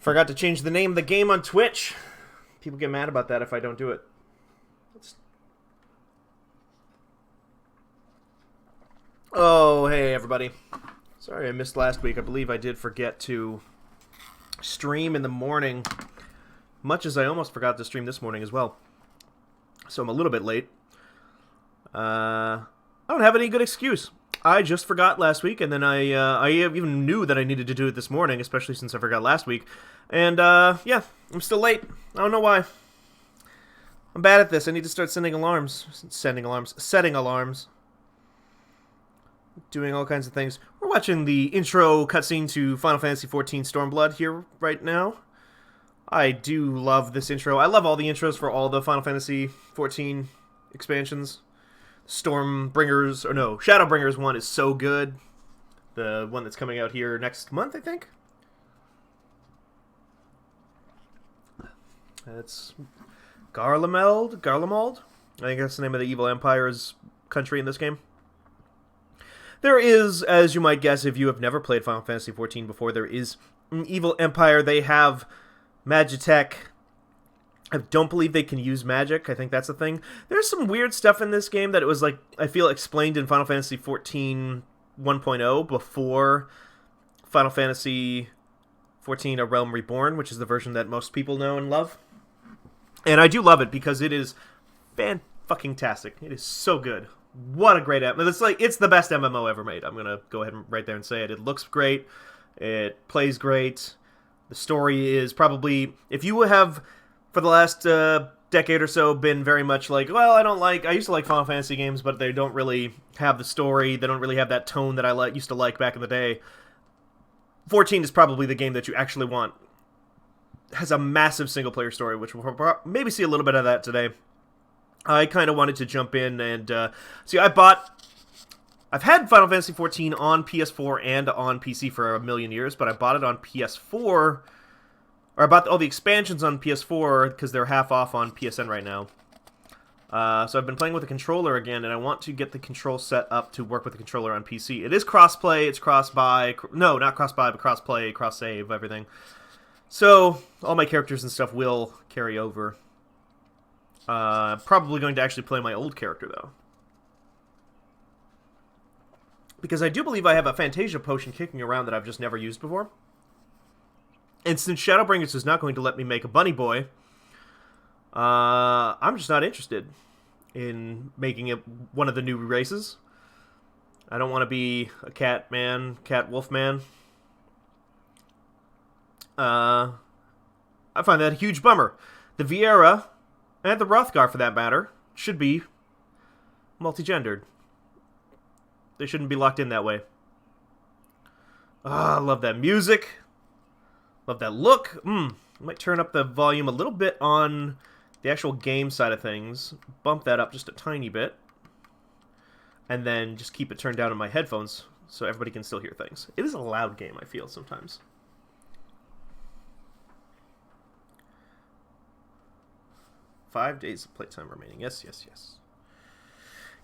Forgot to change the name of the game on Twitch. People get mad about that if I don't do it. Oh, hey everybody. Sorry I missed last week. I believe I did forget to stream in the morning, much as I almost forgot to stream this morning as well. So I'm a little bit late. I don't have any good excuse. I just forgot last week, and then I even knew that I needed to do it this morning, especially since I forgot last week. And, yeah, I'm still late. I don't know why. I'm bad at this. I need to start setting alarms. Setting alarms. Doing all kinds of things. We're watching the intro cutscene to Final Fantasy XIV Stormblood here right now. I do love this intro. I love all the intros for all the Final Fantasy XIV expansions. Shadowbringers 1 is so good. The one that's coming out here next month, I think. That's Garlemald? I think that's the name of the Evil Empire's country in this game. There is, as you might guess if you have never played Final Fantasy XIV before, there is an Evil Empire. They have Magitech. I don't believe they can use magic. I think that's the thing. There's some weird stuff in this game that it was, like, I feel explained in Final Fantasy XIV 1.0 before Final Fantasy XIV A Realm Reborn, which is the version that most people know and love. And I do love it because it is fan-fucking-tastic. It is so good. What a great MMO. It's the best MMO ever made. I'm going to go ahead and right there and say it. It looks great. It plays great. The story is probably... If you have, for the last decade or so, been very much like, well, I used to like Final Fantasy games, but they don't really have the story. They don't really have that tone that I used to like back in the day. 14 is probably the game that you actually want. It has a massive single-player story, which we'll maybe see a little bit of that today. I kind of wanted to jump in and, see, I've had Final Fantasy XIV on PS4 and on PC for a million years, but I bought it on PS4, or I bought all the expansions on PS4, because they're half off on PSN right now. So I've been playing with the controller again, and I want to get the control set up to work with the controller on PC. It is cross-play, it's cross-buy, no, not cross-buy, but cross-play, cross-save, everything. So, all my characters and stuff will carry over. Probably going to actually play my old character, though. Because I do believe I have a Fantasia potion kicking around that I've just never used before. And since Shadowbringers is not going to let me make a bunny boy, I'm just not interested in making it one of the new races. I don't want to be a cat man, cat wolf man. I find that a huge bummer. The Viera... and the Hrothgar, for that matter, should be multi-gendered. They shouldn't be locked in that way. Ah, I love that music. Love that look. I might turn up the volume a little bit on the actual game side of things. Bump that up just a tiny bit. And then just keep it turned down on my headphones so everybody can still hear things. It is a loud game, I feel, sometimes. $5 days of playtime remaining. Yes, yes, yes.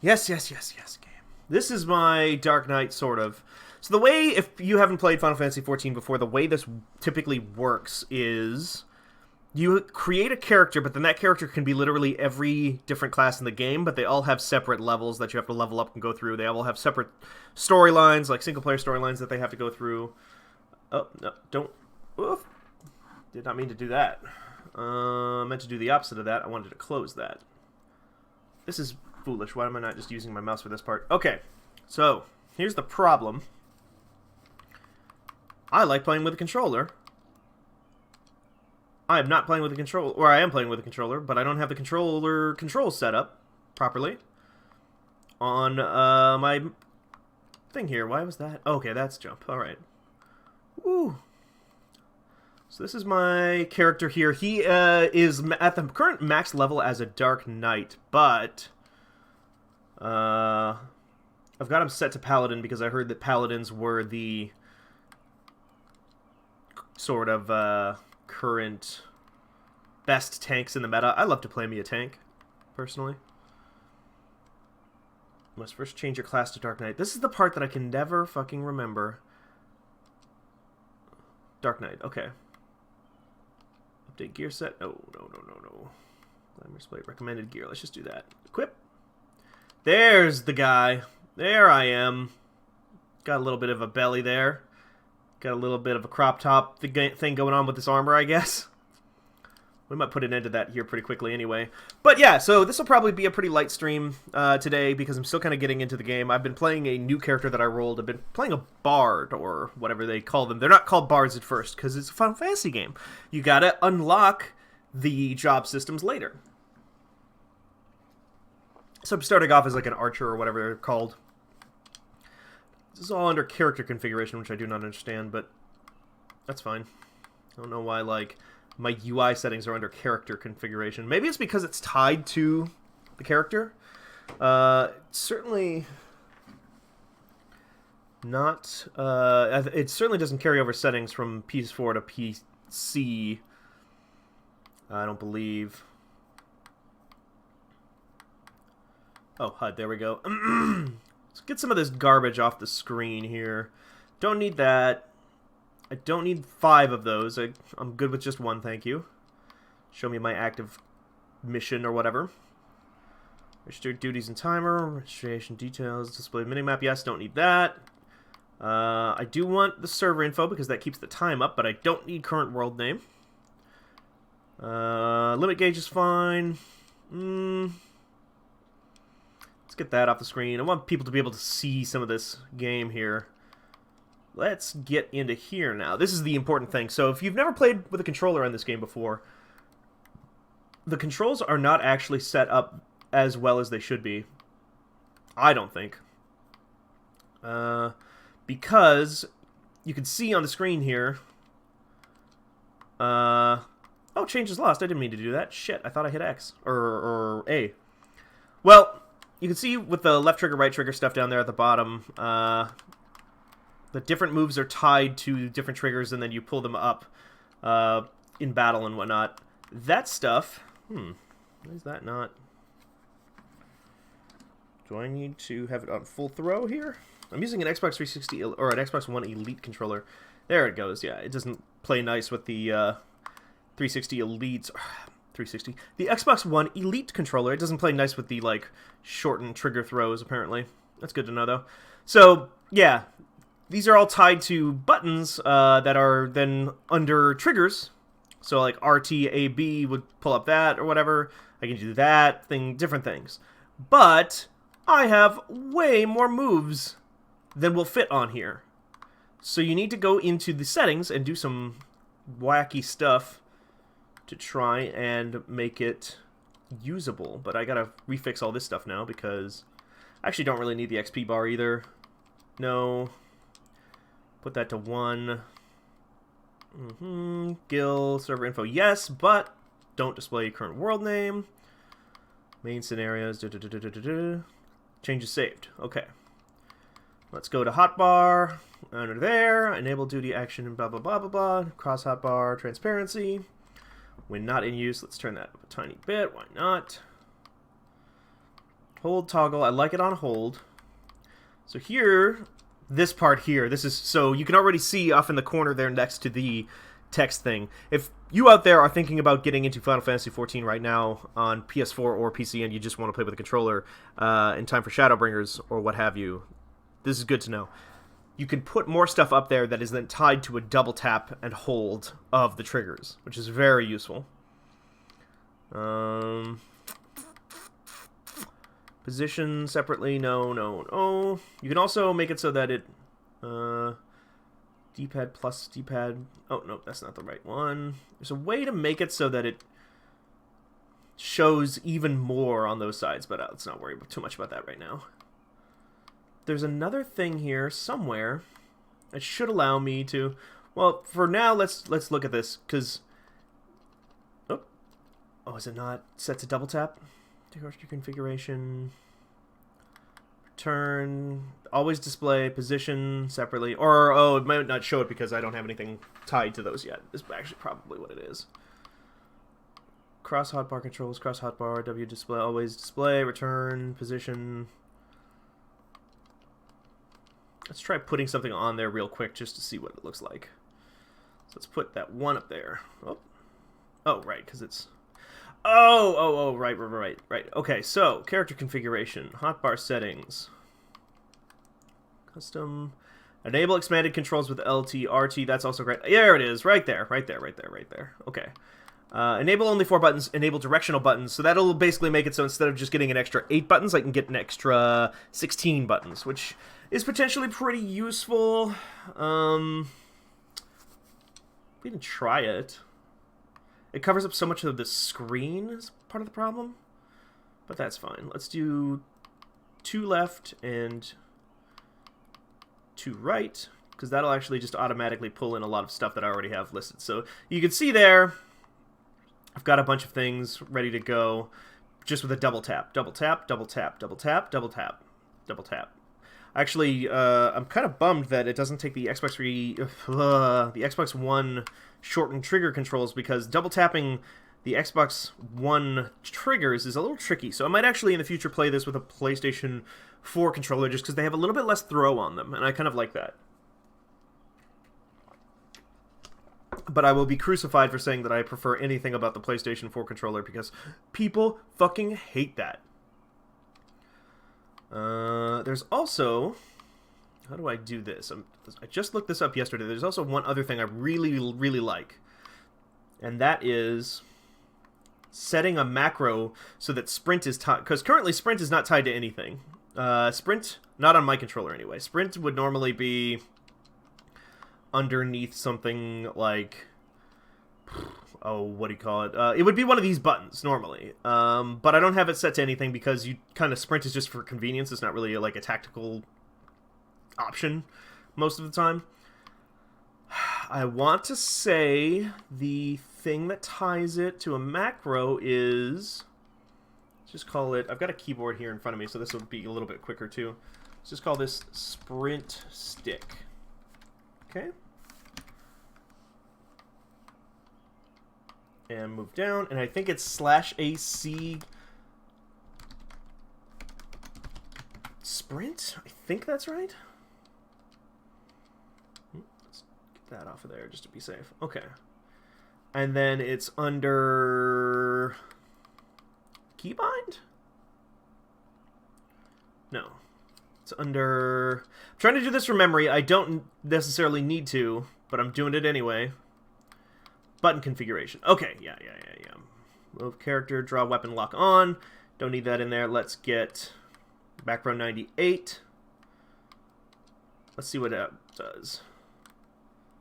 Yes, yes, yes, yes, game. This is my Dark Knight, sort of. So the way, if you haven't played Final Fantasy XIV before, the way this typically works is you create a character, but then that character can be literally every different class in the game, but they all have separate levels that you have to level up and go through. They all have separate storylines, like single-player storylines that they have to go through. Oh, no, don't... Oof. Did not mean to do that. I meant to do the opposite of that. I wanted to close that. This is foolish. Why am I not just using my mouse for this part? Okay, so here's the problem. I like playing with a controller. I am not playing with a controller, or I am playing with a controller, but I don't have the controller controls set up properly on my thing here. Why was that? Okay, that's jump. All right. Woo. So this is my character here. He is at the current max level as a Dark Knight, but I've got him set to Paladin because I heard that Paladins were the sort of current best tanks in the meta. I love to play me a tank, personally. Must first change your class to Dark Knight. This is the part that I can never fucking remember. Dark Knight, okay. Update gear set. Oh, no. Glamour display recommended gear. Let's just do that. Equip. There's the guy. There I am. Got a little bit of a belly there. Got a little bit of a crop top thing going on with this armor, I guess. We might put an end to that here pretty quickly anyway. But yeah, so this will probably be a pretty light stream today because I'm still kind of getting into the game. I've been playing a new character that I rolled. I've been playing a bard, or whatever they call them. They're not called bards at first because it's a Final Fantasy game. You gotta unlock the job systems later. So I'm starting off as like an archer or whatever they're called. This is all under character configuration, which I do not understand, but that's fine. I don't know why, like, my UI settings are under character configuration. Maybe it's because it's tied to the character. Certainly not... it certainly doesn't carry over settings from PS4 to PC. I don't believe. Oh, HUD, there we go. Let's get some of this garbage off the screen here. Don't need that. I don't need 5 of those. I'm good with just 1, thank you. Show me my active mission or whatever. Registered duties and timer. Registration details. Display minimap. Yes, don't need that. I do want the server info because that keeps the time up, but I don't need current world name. Limit gauge is fine. Let's get that off the screen. I want people to be able to see some of this game here. Let's get into here now. This is the important thing. So if you've never played with a controller on this game before, the controls are not actually set up as well as they should be. I don't think. Because you can see on the screen here... oh, change is lost. I didn't mean to do that. Shit, I thought I hit X. Or A. Well, you can see with the left trigger, right trigger stuff down there at the bottom... the different moves are tied to different triggers, and then you pull them up in battle and whatnot. That stuff... why is that not... Do I need to have it on full throw here? I'm using an Xbox 360 or an Xbox One Elite controller. There it goes, yeah. It doesn't play nice with the 360 Elite... 360. The Xbox One Elite controller, it doesn't play nice with the, like, shortened trigger throws, apparently. That's good to know, though. So, yeah... These are all tied to buttons that are then under triggers. So like RT, A, B would pull up that or whatever. I can do that, different things. But I have way more moves than will fit on here. So you need to go into the settings and do some wacky stuff to try and make it usable. But I gotta refix all this stuff now because I actually don't really need the XP bar either. No... Put that to 1. Guild, server info, yes, but don't display current world name. Main scenarios, changes saved. Okay. Let's go to hotbar. Under there, enable duty action, blah, blah, blah, blah, blah. Cross hotbar, transparency. When not in use, let's turn that up a tiny bit. Why not? Hold toggle. I like it on hold. So here... This part here, this is, so you can already see off in the corner there next to the text thing. If you out there are thinking about getting into Final Fantasy XIV right now on PS4 or PC and you just want to play with a controller in time for Shadowbringers or what have you, this is good to know. You can put more stuff up there that is then tied to a double tap and hold of the triggers, which is very useful. Position separately, no. You can also make it so that it, D-pad plus D-pad, oh, no, that's not the right one. There's a way to make it so that it shows even more on those sides, but let's not worry too much about that right now. There's another thing here somewhere that should allow me to, well, for now, let's look at this, because, oh, is it not set to double tap? Character configuration, return, always display position separately, or oh, it might not show it because I don't have anything tied to those yet. Is actually probably what it is. Cross hotbar controls, cross hotbar, W display, always display, return, position. Let's try putting something on there real quick just to see what it looks like. So let's put that 1 up there. Oh, Oh, right, because it's... Oh, right. Okay, so, character configuration. Hotbar settings. Custom. Enable expanded controls with LT, RT. That's also great. There it is. Right there. Okay. Enable only 4 buttons. Enable directional buttons. So that'll basically make it so instead of just getting an extra 8 buttons, I can get an extra 16 buttons, which is potentially pretty useful. We can try it. It covers up so much of the screen is part of the problem. But that's fine. Let's do 2 left and 2 right, because that'll actually just automatically pull in a lot of stuff that I already have listed. So you can see there, I've got a bunch of things ready to go just with a double tap. Double tap, double tap, double tap, double tap, double tap. Actually, I'm kind of bummed that it doesn't take the Xbox One shortened trigger controls, because double tapping the Xbox One triggers is a little tricky. So I might actually in the future play this with a PlayStation 4 controller, just because they have a little bit less throw on them, and I kind of like that. But I will be crucified for saying that I prefer anything about the PlayStation 4 controller, because people fucking hate that. There's also... How do I do this? I just looked this up yesterday. There's also one other thing I really, really like. And that is setting a macro so that sprint is tied. Because currently sprint is not tied to anything. Sprint, not on my controller anyway. Sprint would normally be underneath something like... Oh, what do you call it? It would be one of these buttons, normally. But I don't have it set to anything because you kind of sprint is just for convenience. It's not really like a tactical option most of the time. I want to say the thing that ties it to a macro is... Let's just call it... I've got a keyboard here in front of me, so this will be a little bit quicker too. Let's just call this sprint stick. Okay. And move down, and I think it's /AC sprint? I think that's right. Let's get that off of there just to be safe. Okay. And then it's under keybind? No. It's under... I'm trying to do this from memory. I don't necessarily need to, but I'm doing it anyway. Button configuration. Okay, yeah. Move character, draw weapon, lock on. Don't need that in there. Let's get back row 98. Let's see what it does.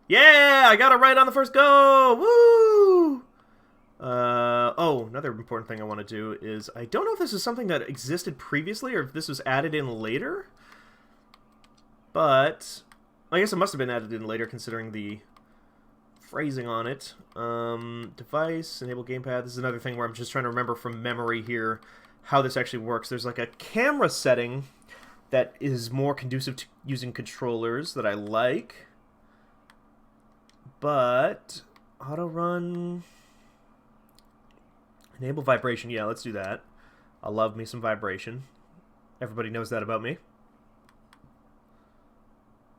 Yeah, I got it right on the first go. Woo! Oh, another important thing I want to do is, I don't know if this is something that existed previously or if this was added in later. But I guess it must have been added in later considering the phrasing on it. Device, enable gamepad. This is another thing where I'm just trying to remember from memory here how this actually works. There's like a camera setting that is more conducive to using controllers that I like. But auto run, enable vibration. Yeah, let's do that. I love me some vibration. Everybody knows that about me.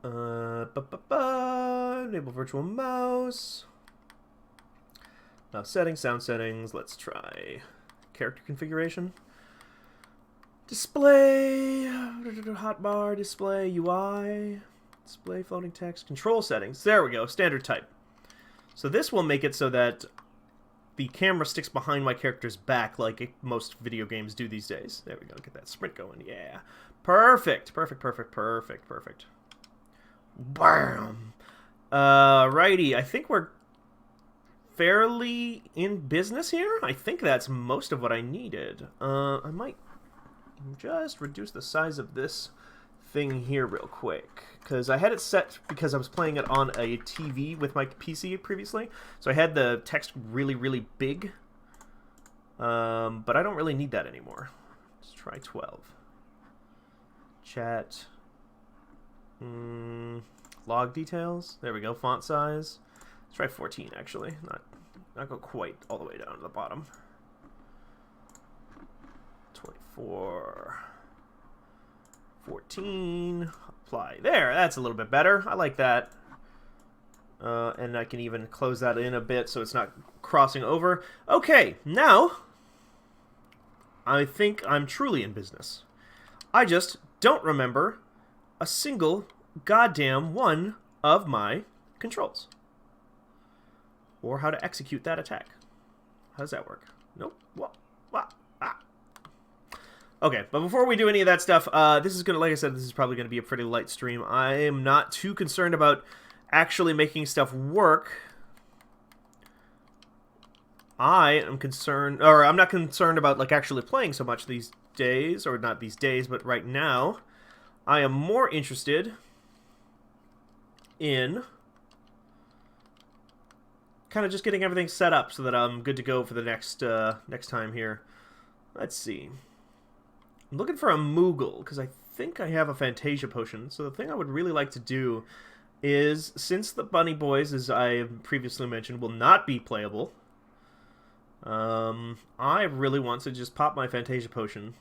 Enable virtual mouse. Now settings, sound settings. Let's try character configuration. Display, hotbar, display, UI, display floating text, control settings. There we go, standard type. So this will make it so that the camera sticks behind my character's back like most video games do these days. There we go, get that sprint going, yeah. Perfect. Bam! Righty, I think we're fairly in business here. I think that's most of what I needed. I might just reduce the size of this thing here real quick, because I had it set because I was playing it on a TV with my PC previously, so I had the text really, really big. But I don't really need that anymore. Let's try 12. Chat. Log details. There we go. Font size. Let's try 14 actually. Not go quite all the way down to the bottom. 24. 14. Apply. There. That's a little bit better. I like that. And I can even close that in a bit so it's not crossing over. Okay, now I think I'm truly in business. I just don't remember a single goddamn one of my controls. Or how to execute that attack. How does that work? Nope. What? Okay, but before we do any of that stuff, this is going to, like I said, this is probably going to be a pretty light stream. I am not too concerned about actually making stuff work. I am concerned, or I'm not concerned about, like, actually playing so much these days, or not these days, but right now. I am more interested in kind of just getting everything set up so that I'm good to go for the next time here. Let's see. I'm looking for a Moogle, because I think I have a Fantasia potion. So the thing I would really like to do is, since the Bunny Boys, as I previously mentioned, will not be playable, I really want to just pop my Fantasia potion.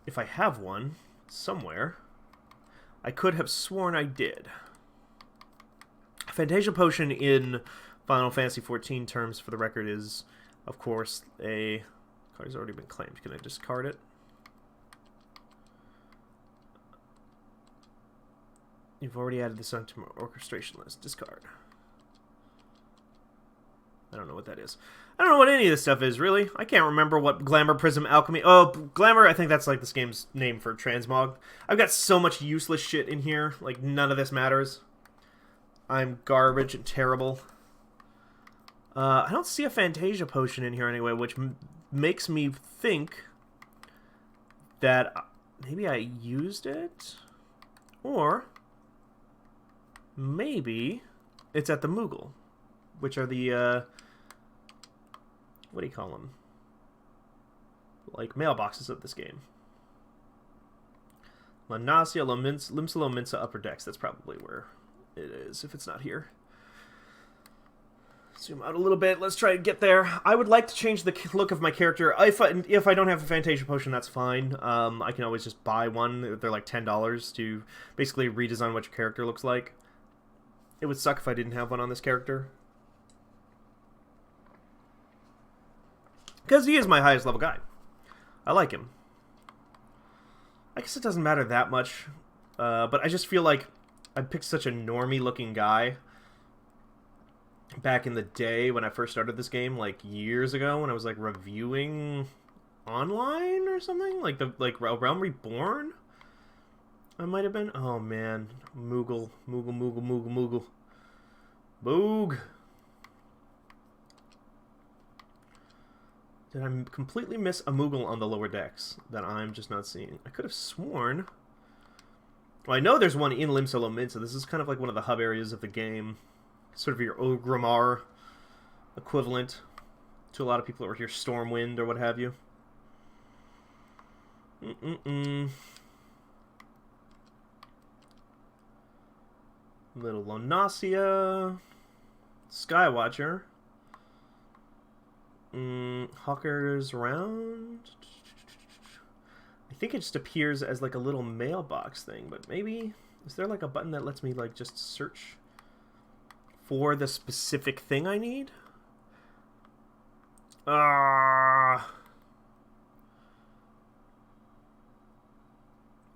If I have one somewhere. I could have sworn I did. Fantasia potion in Final Fantasy XIV terms, for the record, is, of course, a... Card has already been claimed. Can I discard it? You've already added this onto my orchestration list. Discard. I don't know what that is. I don't know what any of this stuff is, really. I can't remember what Glamour, Prism, Alchemy... Oh, Glamour, I think that's like this game's name for transmog. I've got so much useless shit in here. Like, none of this matters. I'm garbage and terrible. I don't see a Fantasia potion in here anyway, which makes me think that maybe I used it? Or maybe it's at the Moogle, which are the, what do you call them? Like, mailboxes of this game. Lanasia, Limsa, Minsa, Upper Decks. That's probably where it is, if it's not here. Zoom out a little bit. Let's try to get there. I would like to change the look of my character. If I don't have a Fantasia potion, that's fine. I can always just buy one. They're like $10 to basically redesign what your character looks like. It would suck if I didn't have one on this character. Because he is my highest level guy. I like him. I guess it doesn't matter that much. But I just feel like I picked such a normie looking guy back in the day when I first started this game, like years ago, when I was like reviewing online or something, like Realm Reborn. I might have been. Oh man, Moogle. Boog. Did I completely miss a Moogle on the lower decks that I'm just not seeing? I could have sworn. Well, I know there's one in Limsa Lominsa. This is kind of like one of the hub areas of the game. Sort of your Ogrimmar equivalent to a lot of people, or your Stormwind or what have you. Little Lonasia. Skywatcher. Hawker's Round. I think it just appears as like a little mailbox thing, but maybe... Is there like a button that lets me like just search for the specific thing I need?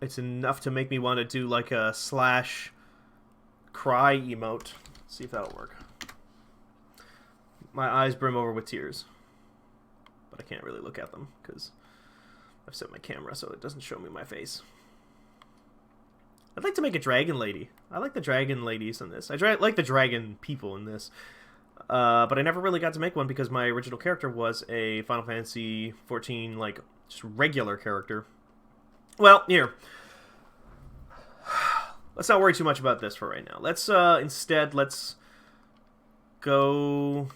It's enough to make me want to do like a / cry emote. Let's see if that'll work. My eyes brim over with tears. But I can't really look at them because I've set my camera so it doesn't show me my face. I'd like to make a dragon lady. I like the dragon ladies in this. I like the dragon people in this. But I never really got to make one because my original character was a Final Fantasy XIV, like, just regular character. Well, here. Let's not worry too much about this for right now. Let's, instead, let's go...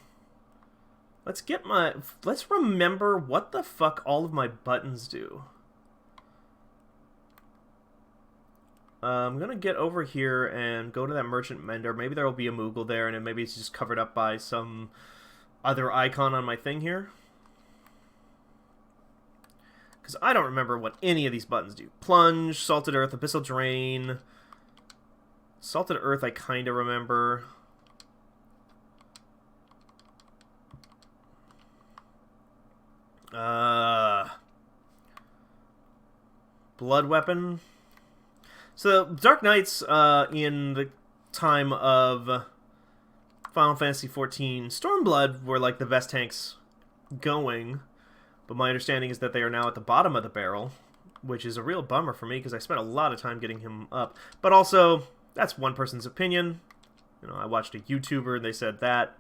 Let's remember what the fuck all of my buttons do. I'm gonna get over here and go to that merchant mender. Maybe there will be a Moogle there, and maybe it's just covered up by some other icon on my thing here. Because I don't remember what any of these buttons do. Plunge, Salted Earth, Abyssal Drain, Salted Earth I kind of remember. Blood Weapon. So, Dark Knights, in the time of Final Fantasy XIV, Stormblood were like the best tanks going, but my understanding is that they are now at the bottom of the barrel, which is a real bummer for me because I spent a lot of time getting him up. But also, that's one person's opinion. You know, I watched a YouTuber and they said that.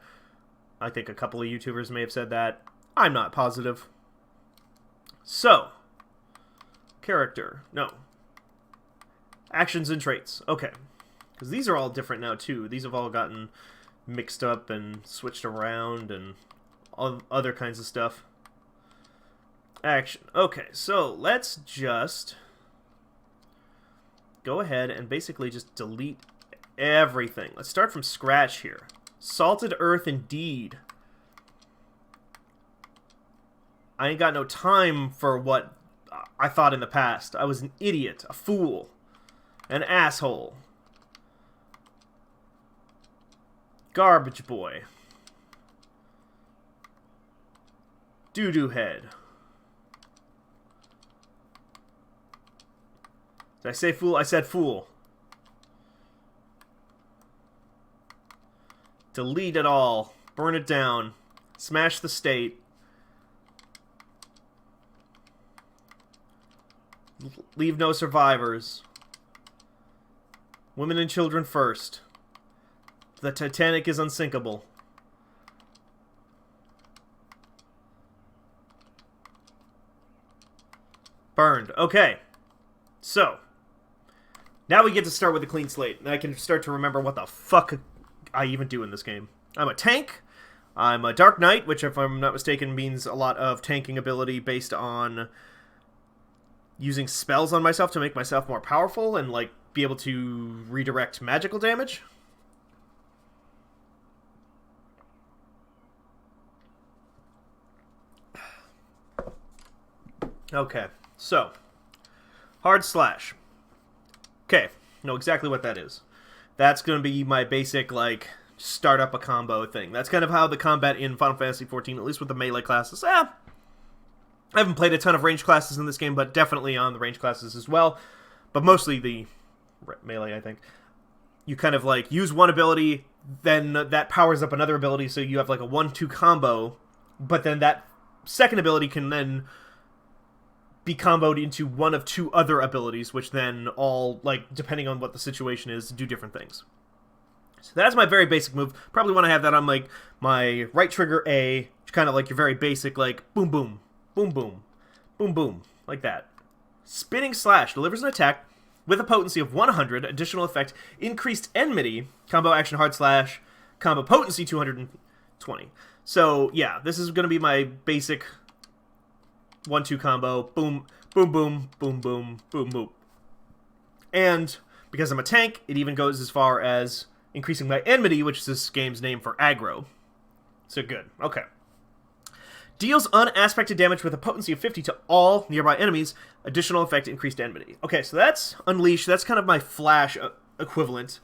I think a couple of YouTubers may have said that. I'm not positive. So, character. No. Actions and traits. Okay. Because these are all different now, too. These have all gotten mixed up and switched around and all other kinds of stuff. Action. Okay, so let's just go ahead and basically just delete everything. Let's start from scratch here. Salted Earth indeed. I ain't got no time for what I thought in the past. I was an idiot, a fool, an asshole. Garbage boy. Doo-doo head. Did I say fool? I said fool. Delete it all. Burn it down. Smash the state. Leave no survivors. Women and children first. The Titanic is unsinkable. Burned. Okay. So, now we get to start with a clean slate, and I can start to remember what the fuck I even do in this game. I'm a tank. I'm a Dark Knight, which, if I'm not mistaken, means a lot of tanking ability based on using spells on myself to make myself more powerful and, like, be able to redirect magical damage. Okay, so, hard slash. Okay, know exactly what that is. That's going to be my basic, like, start up a combo thing. That's kind of how the combat in Final Fantasy XIV, at least with the melee classes, I haven't played a ton of range classes in this game, but definitely on the range classes as well. But mostly the melee, I think. You kind of, like, use one ability, then that powers up another ability, so you have, like, a 1-2 combo, but then that second ability can then be comboed into one of two other abilities, which then all, like, depending on what the situation is, do different things. So that's my very basic move. Probably want to have that on, like, my right trigger A, kind of like your very basic, like, boom, boom, boom, boom, boom, boom, like that. Spinning Slash delivers an attack with a potency of 100, additional effect, increased enmity, combo action hard slash, combo potency 220. So, yeah, this is going to be my basic 1-2 combo, boom, boom, boom, boom, boom, boom, boom. And because I'm a tank, it even goes as far as increasing my enmity, which is this game's name for aggro. So good. Okay. Deals unaspected damage with a potency of 50 to all nearby enemies. Additional effect, increased enmity. Okay, so that's Unleash. That's kind of my Flash equivalent.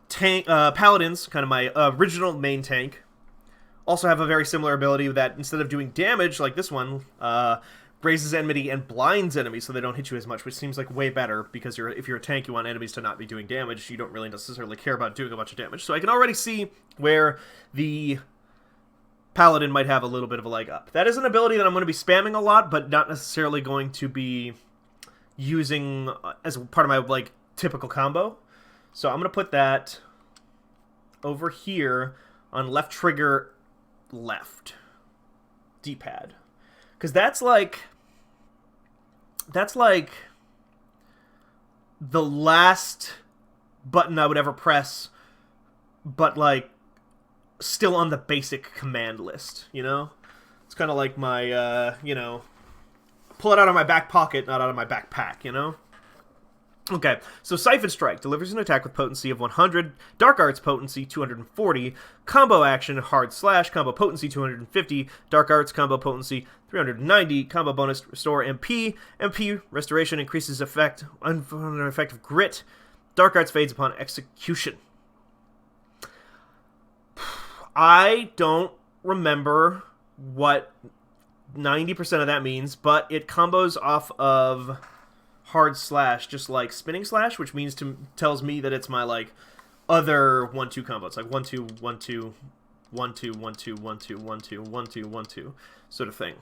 Tank, Paladins, kind of my original main tank. Also have a very similar ability that instead of doing damage like this one, raises enmity and blinds enemies so they don't hit you as much, which seems like way better because if you're a tank, you want enemies to not be doing damage. You don't really necessarily care about doing a bunch of damage. So I can already see where the Paladin might have a little bit of a leg up. That is an ability that I'm going to be spamming a lot, but not necessarily going to be using as part of my, like, typical combo. So I'm going to put that over here on left trigger left D-pad, because that's like the last button I would ever press, but like still on the basic command list, you know? It's kind of like my you know, pull it out of my back pocket, not out of my backpack, you know? Okay, so Siphon Strike delivers an attack with potency of 100, Dark Arts potency 240, combo action Hard Slash, combo potency 250, Dark Arts combo potency 390, combo bonus restore MP, MP restoration increases effect, effective grit Dark Arts fades upon execution. I don't remember what 90% of that means, but it combos off of hard slash, just like spinning slash, which means tells me that it's my like other 1-2 combo. It's like 1-2, 1-2, 1-2, 1-2, 1-2, 1-2, 1-2, 1-2 sort of thing.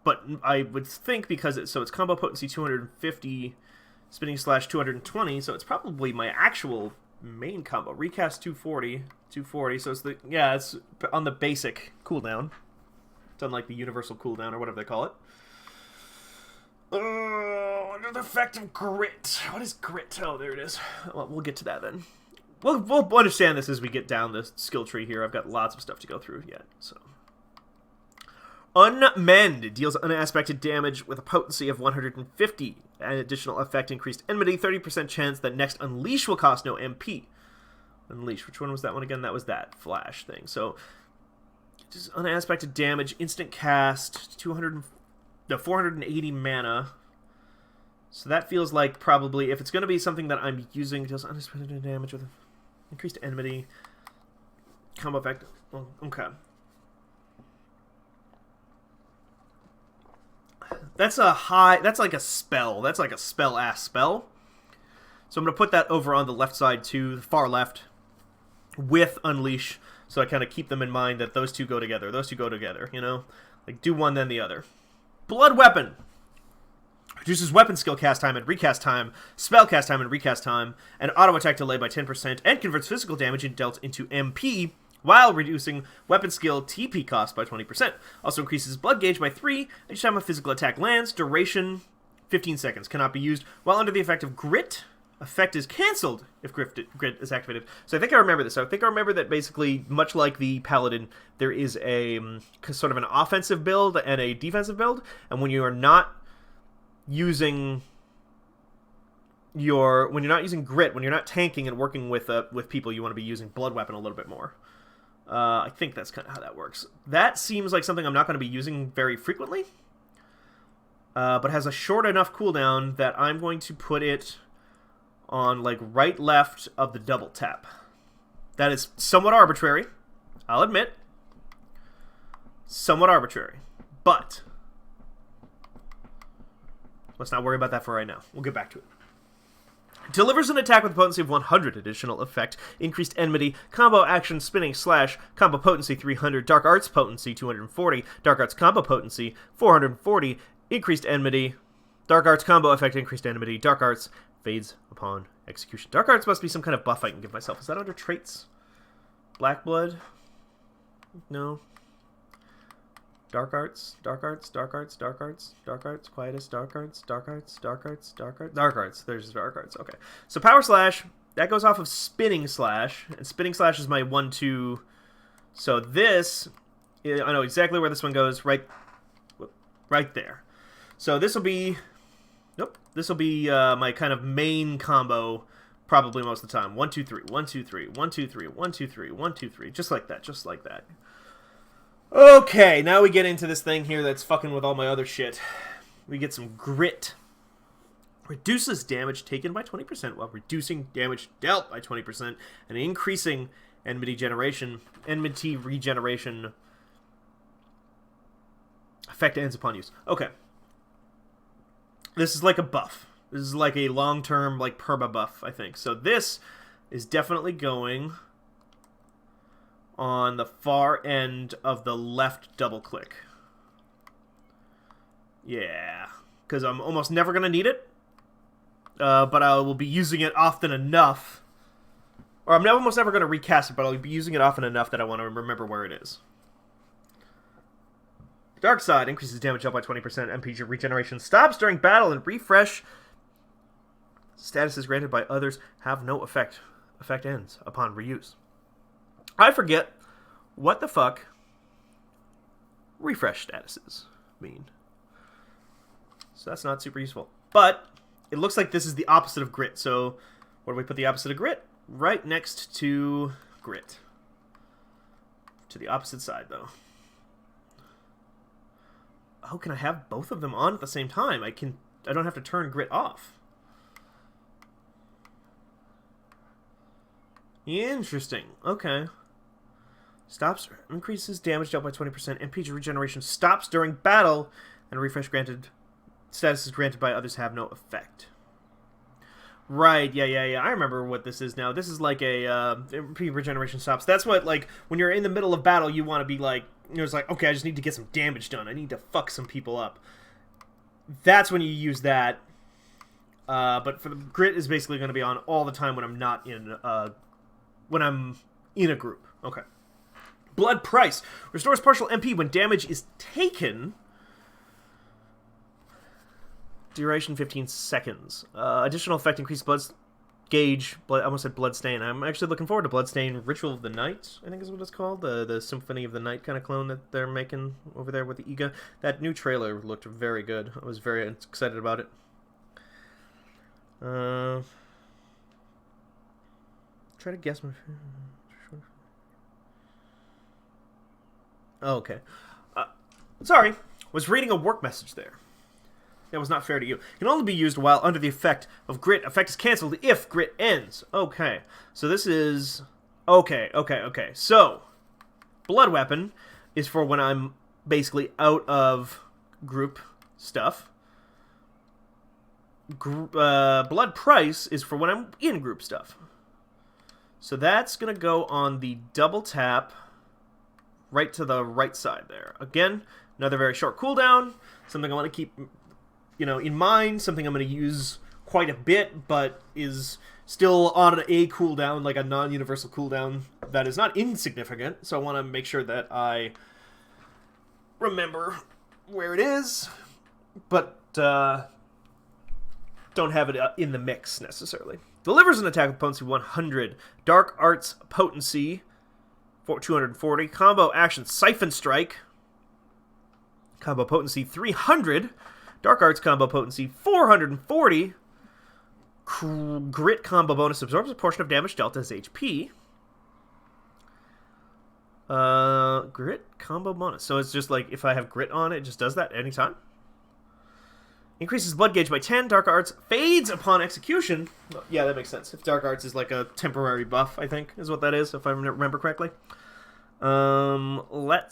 But I would think because it's combo potency 250, spinning slash 220, so it's probably my actual main combo. Recast 240, 240. So it's on the basic cooldown. It's on like the universal cooldown or whatever they call it. Under the effect of grit. What is grit? Oh, there it is. Well, we'll get to that then. We'll understand this as we get down the skill tree here. I've got lots of stuff to go through yet. So, Unmend deals unaspected damage with a potency of 150. An additional effect, increased enmity. 30% chance that next Unleash will cost no MP. Unleash. Which one was that one again? That was that flash thing. So, just unaspected damage, instant cast, 480 mana. So that feels like probably, if it's going to be something that I'm using, deals unaspected damage with increased enmity, combo effect. Oh, okay. That's like a spell. That's like a spell-ass spell. So I'm going to put that over on the left side too, the far left, with Unleash. So I kind of keep them in mind that those two go together. Those two go together, you know? Like, do one, then the other. Blood Weapon. Reduces weapon skill cast time and recast time, spell cast time and recast time, and auto attack delay by 10%, and converts physical damage dealt into MP, while reducing weapon skill TP cost by 20%. Also increases blood gauge by 3 each time a physical attack lands. Duration, 15 seconds. Cannot be used while under the effect of Grit. Effect is cancelled if Grit is activated. So I think I remember this. I think I remember that basically, much like the Paladin, there is a sort of an offensive build and a defensive build, and when you are not using when you're not using Grit, when you're not tanking and working with people, you want to be using Blood Weapon a little bit more. I think that's kind of how that works. That seems like something I'm not going to be using very frequently, but has a short enough cooldown that I'm going to put it on like right left of the double tap. That is somewhat arbitrary, I'll admit. Somewhat arbitrary, but let's not worry about that for right now. We'll get back to it. Delivers an attack with a potency of 100. Additional effect, increased enmity, combo action, spinning slash, combo potency 300, dark arts potency 240, dark arts combo potency 440, increased enmity, dark arts combo effect, increased enmity, dark arts fades upon execution. Dark arts must be some kind of buff I can give myself. Is that under traits? Black blood? No. Dark arts, dark arts, dark arts, dark arts, dark arts, quietus, dark arts, dark arts, dark arts, dark arts, dark arts. There's dark arts. Okay. So power slash, that goes off of spinning slash, and spinning slash is my 1-2. So this, I know exactly where this one goes, right there. So this will be, this will be my kind of main combo, probably most of the time. 1, 2, 3, 1, 2, 3, 1, 2, 3, 1, 2, 3, 1, 2, 3, just like that, just like that. Okay, now we get into this thing here that's fucking with all my other shit. We get some Grit. Reduces damage taken by 20% while reducing damage dealt by 20% and increasing enmity regeneration. Effect ends upon use. Okay. This is like a buff. This is like a long-term, like, perma buff, I think. So this is definitely going on the far end of the left double click. Yeah, because I'm almost never going to need it, but I will be using it often enough, or I'm almost never going to recast it, but I'll be using it often enough that I want to remember where it is. Dark Side increases damage up by 20%, MP regeneration stops during battle, and refresh statuses granted by others have no effect. Effect ends upon reuse. I forget what the fuck refresh statuses mean. So that's not super useful. But it looks like this is the opposite of Grit. So where do we put the opposite of Grit? Right next to Grit. To the opposite side, though. Oh, can I have both of them on at the same time? I don't have to turn Grit off. Interesting. Okay. Stops, increases damage dealt by 20%. MP regeneration stops during battle, and a refresh granted status is granted by others have no effect. Right, yeah. I remember what this is now. This is like a MP regeneration stops. That's what, like, when you're in the middle of battle, you want to be like, it's like, okay, I just need to get some damage done. I need to fuck some people up. That's when you use that. But for the grit is basically going to be on all the time when I'm not in a group. Okay. Blood Price restores partial MP when damage is taken. Duration 15 seconds. Additional effect increased blood gauge. I almost said Bloodstain. I'm actually looking forward to Bloodstain Ritual of the Night, I think is what it's called. The Symphony of the Night kind of clone that they're making over there with the Iga. That new trailer looked very good. I was very excited about it. Try to guess my... Oh, okay. Sorry. Was reading a work message there. That was not fair to you. Can only be used while under the effect of grit. Effect is cancelled if grit ends. Okay. So this is... Okay. So, Blood Weapon is for when I'm basically out of group stuff. Blood Price is for when I'm in group stuff. So that's going to go on the double tap right to the right side there. Again, another very short cooldown. Something I want to keep... in mind, something I'm going to use quite a bit, but is still on a cooldown, like a non-universal cooldown that is not insignificant, so I want to make sure that I remember where it is, but don't have it in the mix, necessarily. Delivers an attack with potency 100, Dark Arts potency for 240, combo action Siphon Strike, combo potency 300, Dark Arts combo potency 440. Grit combo bonus absorbs a portion of damage dealt as HP. Grit combo bonus. So it's just like if I have grit on, it just does that anytime. Increases blood gauge by 10. Dark Arts fades upon execution. Yeah, that makes sense. If Dark Arts is like a temporary buff, I think, is what that is, if I remember correctly. That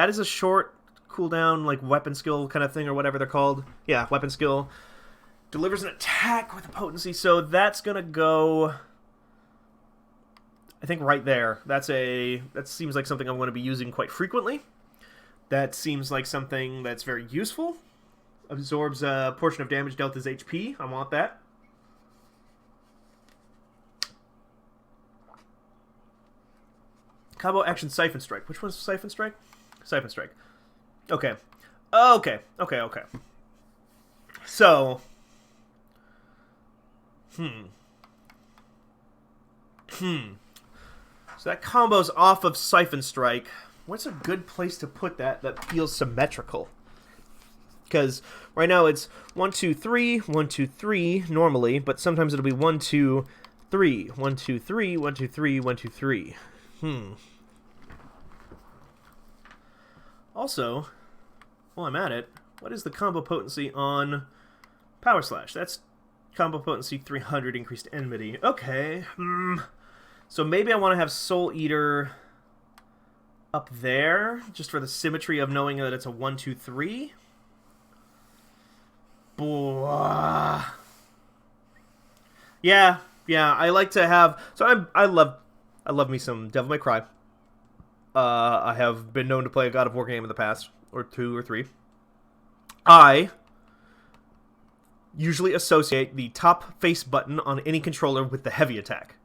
is a short cooldown, like weapon skill kind of thing, or whatever they're called. Yeah, weapon skill. Delivers an attack with a potency, so that's gonna go, I think, right there. That seems like something I'm going to be using quite frequently. That seems like something that's very useful. Absorbs a portion of damage dealt as HP. I want that. Combo action Siphon Strike. Which one's Siphon Strike? Siphon Strike. Okay. So... So that combo's off of Siphon Strike. What's a good place to put that feels symmetrical? Because right now it's 1, 2, 3, 1, 2, 3 normally, but sometimes it'll be 1, 2, 3, 1, 2, 3, 1, 2, 3, 1, 2, 3. Also, while I'm at it, what is the combo potency on Power Slash? That's combo potency 300, increased enmity. Okay. So maybe I want to have Soul Eater up there, just for the symmetry of knowing that it's a 1, 2, 3. Yeah, I like to have... So I love me some Devil May Cry. I have been known to play a God of War game in the past, or 2 or 3. I usually associate the top face button on any controller with the heavy attack.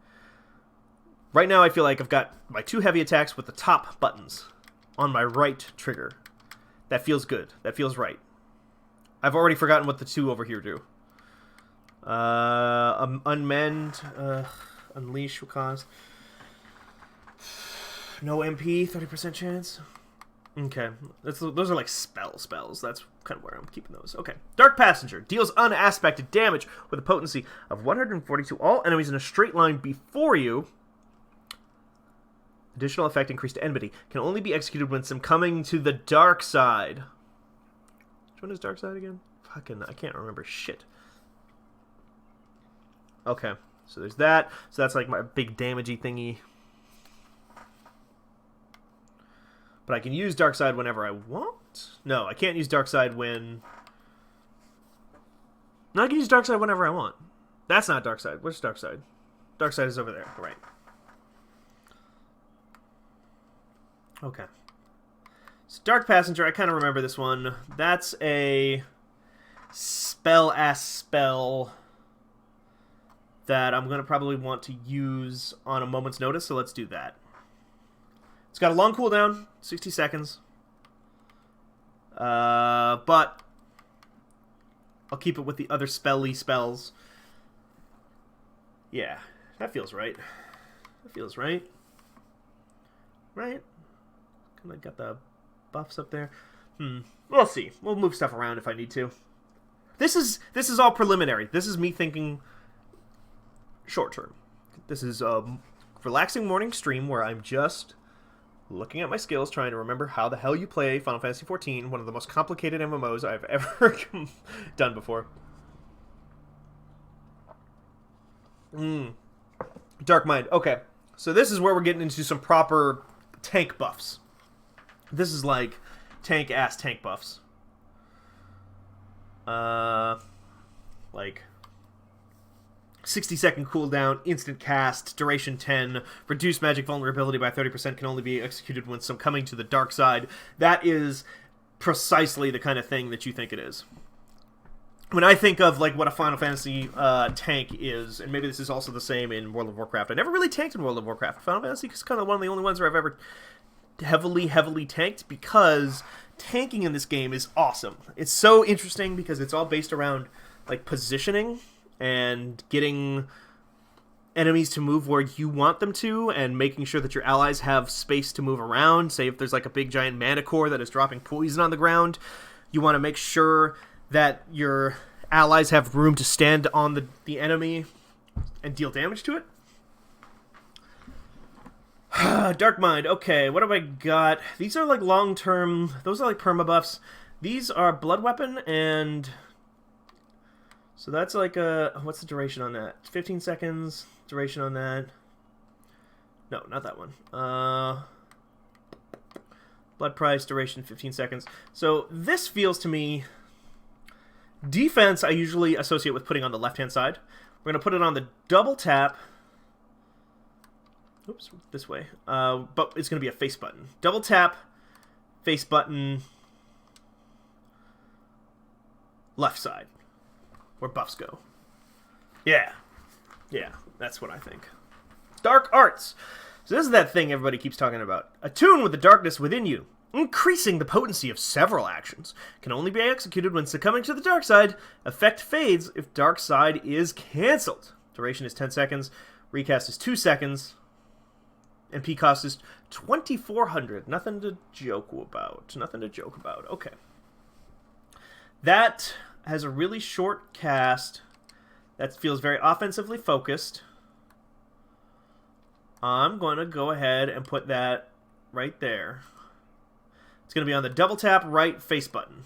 Right now I feel like I've got my 2 heavy attacks with the top buttons on my right trigger. That feels good. That feels right. I've already forgotten what the 2 over here do. Unmend, Unleash will cause... No MP, 30% chance. Okay, those are like spells. That's kind of where I'm keeping those. Okay. Dark Passenger deals unaspected damage with a potency of 140 to all enemies in a straight line before you. Additional effect increased enmity. Can only be executed when some coming to the dark side. Which one is dark side again? Fucking, I can't remember shit. Okay. So there's that. So that's like my big damagey thingy. But I can use Dark Side whenever I want. No, I can't use Dark Side when... No, I can use Dark Side whenever I want. That's not Dark Side. Where's Dark Side? Dark Side is over there. Right. Okay. So Dark Passenger, I kind of remember this one. That's a spell-ass spell that I'm going to probably want to use on a moment's notice, so let's do that. It's got a long cooldown, 60 seconds. But I'll keep it with the other spelly spells. Yeah, that feels right. That feels right. Right? Kind of got the buffs up there. We'll see. We'll move stuff around if I need to. This is all preliminary. This is me thinking short term. This is a relaxing morning stream where I'm just looking at my skills, trying to remember how the hell you play Final Fantasy XIV, one of the most complicated MMOs I've ever done before. Dark Mind. Okay, so this is where we're getting into some proper tank buffs. This is like tank-ass tank buffs. Like 60-second cooldown, instant cast, duration 10, reduced magic vulnerability by 30%, can only be executed when coming to the dark side. That is precisely the kind of thing that you think it is. When I think of like what a Final Fantasy tank is, and maybe this is also the same in World of Warcraft. I never really tanked in World of Warcraft. Final Fantasy is kind of one of the only ones where I've ever heavily tanked, because tanking in this game is awesome. It's so interesting because it's all based around like positioning and getting enemies to move where you want them to, and making sure that your allies have space to move around. Say if there's like a big giant manicore that is dropping poison on the ground, you want to make sure that your allies have room to stand on the enemy and deal damage to it. Dark Mind. Okay, what have I got? These are like long-term... Those are like permabuffs. These are Blood Weapon, and... So that's like a... What's the duration on that? 15 seconds. Duration on that. No, not that one. Blood Price, duration 15 seconds. So this feels to me... Defense I usually associate with putting on the left-hand side. We're going to put it on the double tap... Oops, this way. But it's going to be a face button. Double tap, face button, left side, where buffs go. Yeah. Yeah, that's what I think. Dark Arts. So this is that thing everybody keeps talking about. Attune with the darkness within you, increasing the potency of several actions. Can only be executed when succumbing to the dark side. Effect fades if dark side is cancelled. Duration is 10 seconds. Recast is 2 seconds. MP cost is 2,400. Nothing to joke about. Nothing to joke about. Okay. That has a really short cast. That feels very offensively focused. I'm going to go ahead and put that right there. It's going to be on the double tap right face button.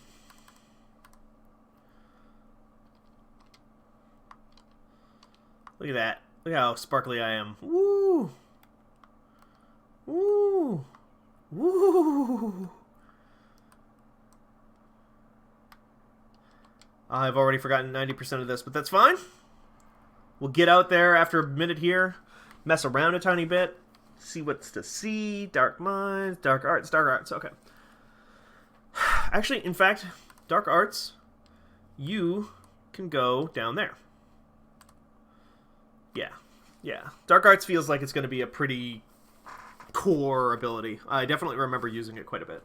Look at that. Look how sparkly I am. Woo! Woo! Woo! I've already forgotten 90% of this, but that's fine. We'll get out there after a minute here, mess around a tiny bit, see what's to see. Dark Minds, Dark Arts, Dark Arts. Okay. Actually, in fact, Dark Arts, you can go down there. Yeah. Yeah. Dark Arts feels like it's going to be a pretty core ability. I definitely remember using it quite a bit.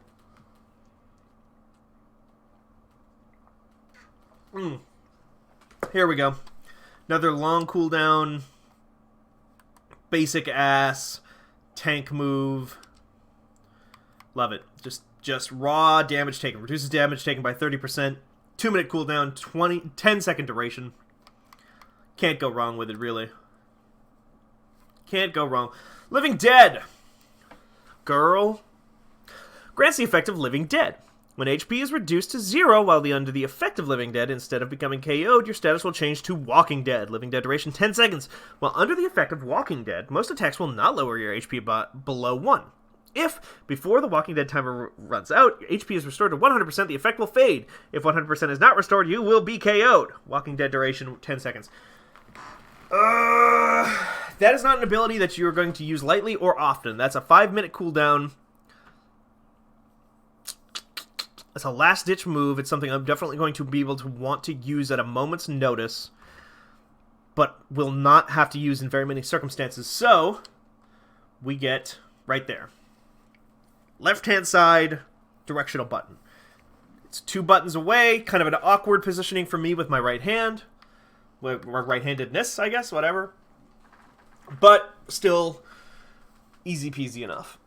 Here we go. Another long cooldown, basic ass tank move. Love it. Just raw damage taken. Reduces damage taken by 30%. 2-minute cooldown, 10-second duration. Can't go wrong with it, really. Can't go wrong. Living Dead. Girl. Grants the effect of Living Dead. When HP is reduced to 0 while under the effect of Living Dead, instead of becoming KO'd, your status will change to Walking Dead. Living Dead duration 10 seconds. While under the effect of Walking Dead, most attacks will not lower your HP below 1. If, before the Walking Dead timer runs out, your HP is restored to 100%, the effect will fade. If 100% is not restored, you will be KO'd. Walking Dead duration 10 seconds. That is not an ability that you're going to use lightly or often. That's a 5-minute cooldown. It's a last-ditch move. It's something I'm definitely going to be able to want to use at a moment's notice, but will not have to use in very many circumstances. So, we get right there. Left-hand side, directional button. It's 2 buttons away, kind of an awkward positioning for me with my right hand. Right-handedness, I guess, whatever. But still easy peasy enough.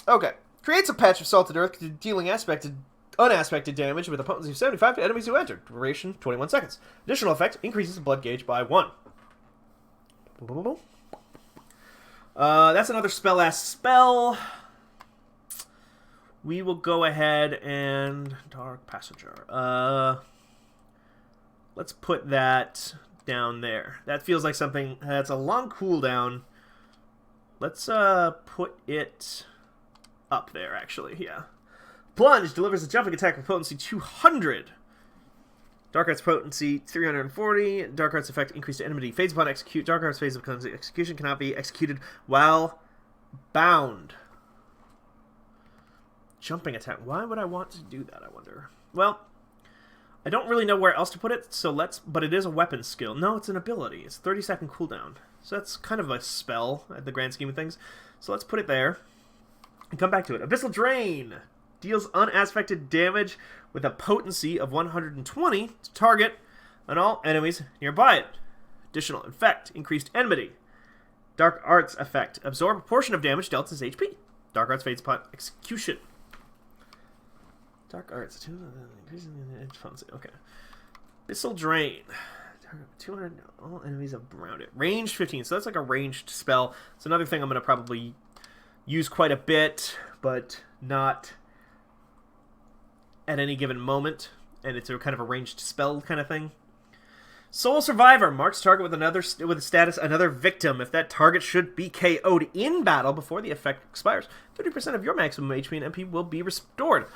Okay. Creates a patch of salted earth, dealing unaspected damage with a potency of 75 to enemies who enter. Duration 21 seconds. Additional effect increases the blood gauge by 1. That's another spell-ass spell. We will go ahead and Dark Passenger. Let's put that down there. That feels like something that's a long cooldown. Let's put it up there, actually. Yeah. Plunge delivers a jumping attack with potency 200. Dark Arts potency 340. Dark Arts effect increased to enmity. Fades upon execute. Dark Arts phase of execution cannot be executed while bound. Jumping attack. Why would I want to do that, I wonder? Well, I don't really know where else to put it, so but it is a weapon skill. No, it's an ability. It's 30-second cooldown. So that's kind of a spell at the grand scheme of things. So let's put it there and come back to it. Abyssal Drain deals unaspected damage with a potency of 120 to target on all enemies nearby it. Additional effect, increased enmity. Dark Arts effect, absorb a portion of damage dealt as HP. Dark Arts fades upon execution. Dark Arts, okay. Abyssal Drain. 200, all enemies around it. Ranged 15, so that's like a ranged spell. It's another thing I'm going to probably use quite a bit, but not at any given moment. And it's a kind of a ranged spell kind of thing. Soul Survivor marks target with a status another victim. If that target should be KO'd in battle before the effect expires, 30% of your maximum HP and MP will be restored.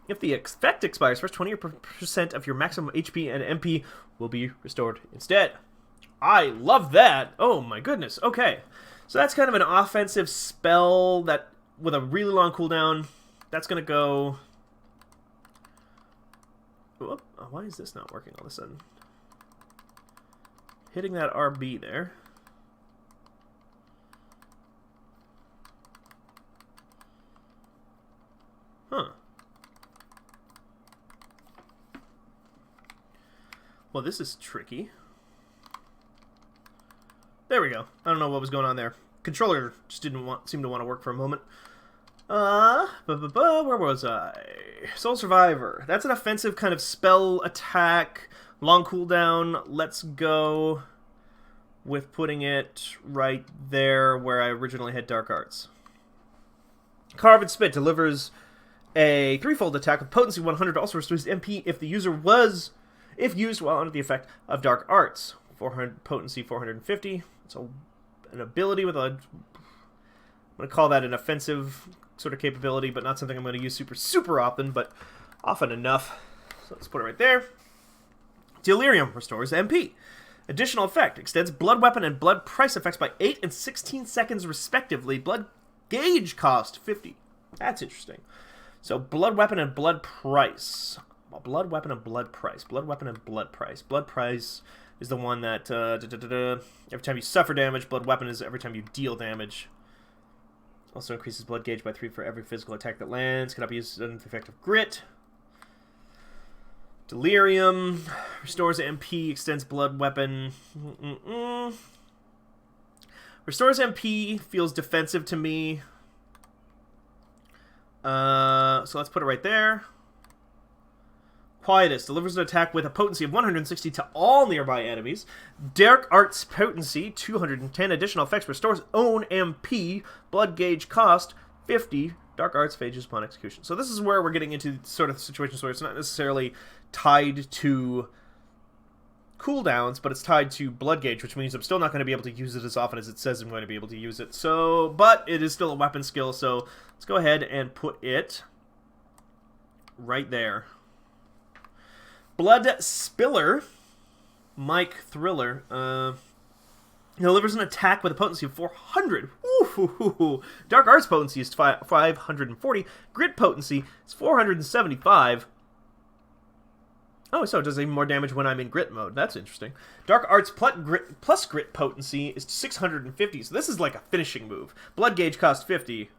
If the effect expires first, 20% of your maximum HP and MP will be restored instead. I love that. Oh my goodness. Okay. So that's kind of an offensive spell that with a really long cooldown. That's going to go... Oh, why is this not working all of a sudden? Hitting that RB there. Huh. Well, this is tricky. There we go. I don't know what was going on there. Controller just didn't seem to want to work for a moment. Where was I? Soul Survivor. That's an offensive kind of spell attack. Long cooldown. Let's go with putting it right there where I originally had Dark Arts. Carve and Spit delivers a threefold attack with potency 100. Also restores MP if the user if used while under the effect of Dark Arts. 400 potency 450. It's an ability with a... I'm going to call that an offensive sort of capability, but not something I'm going to use super often, but often enough. So let's put it right there. Delirium restores MP. Additional effect extends blood weapon and blood price effects by 8 and 16 seconds respectively. Blood gauge cost 50. That's interesting. So blood weapon and blood price. Well, blood weapon and blood price. Blood weapon and blood price. Blood price is the one that every time you suffer damage. Blood weapon is every time you deal damage. Also increases blood gauge by 3 for every physical attack that lands. Cannot be used under the effect of grit. Delirium restores MP, extends blood weapon. Restores MP feels defensive to me. So let's put it right there. Quietus delivers an attack with a potency of 160 to all nearby enemies. Dark Arts potency 210. Additional effects restores own MP. Blood gauge cost 50 Dark Arts phages upon execution. So this is where we're getting into sort of situations where it's not necessarily tied to cooldowns, but it's tied to blood gauge, which means I'm still not going to be able to use it as often as it says I'm going to be able to use it. So, but it is still a weapon skill, so let's go ahead and put it right there. Blood Spiller, Mike Thriller, delivers an attack with a potency of 400. Ooh, Dark Arts potency is 540. Grit potency is 475. Oh, so it does even more damage when I'm in grit mode. That's interesting. Dark Arts plus grit potency is 650. So this is like a finishing move. Blood gauge costs 50.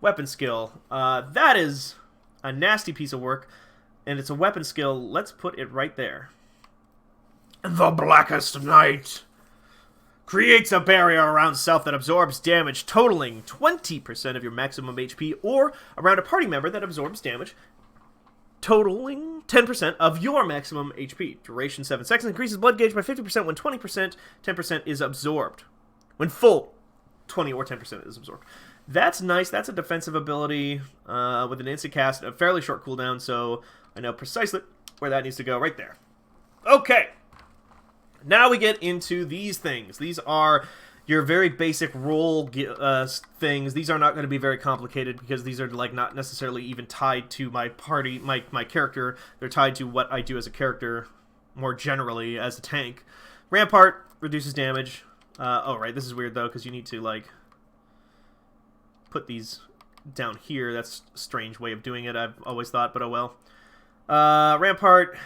Weapon skill. That is a nasty piece of work. And it's a weapon skill. Let's put it right there. The Blackest Night creates a barrier around self that absorbs damage totaling 20% of your maximum HP, or around a party member that absorbs damage totaling 10% of your maximum HP. Duration 7 seconds. Increases blood gauge by 50% when 10% is absorbed. When full 20 or 10% is absorbed. That's nice. That's a defensive ability with an instant cast, a fairly short cooldown, so I know precisely where that needs to go right there. Okay. Now we get into these things. These are your very basic role things. These are not going to be very complicated because these are like not necessarily even tied to my party, my character. They're tied to what I do as a character more generally as a tank. Rampart reduces damage. Oh, right. This is weird though because you need to like put these down here. That's a strange way of doing it, I've always thought, but oh well. Rampart,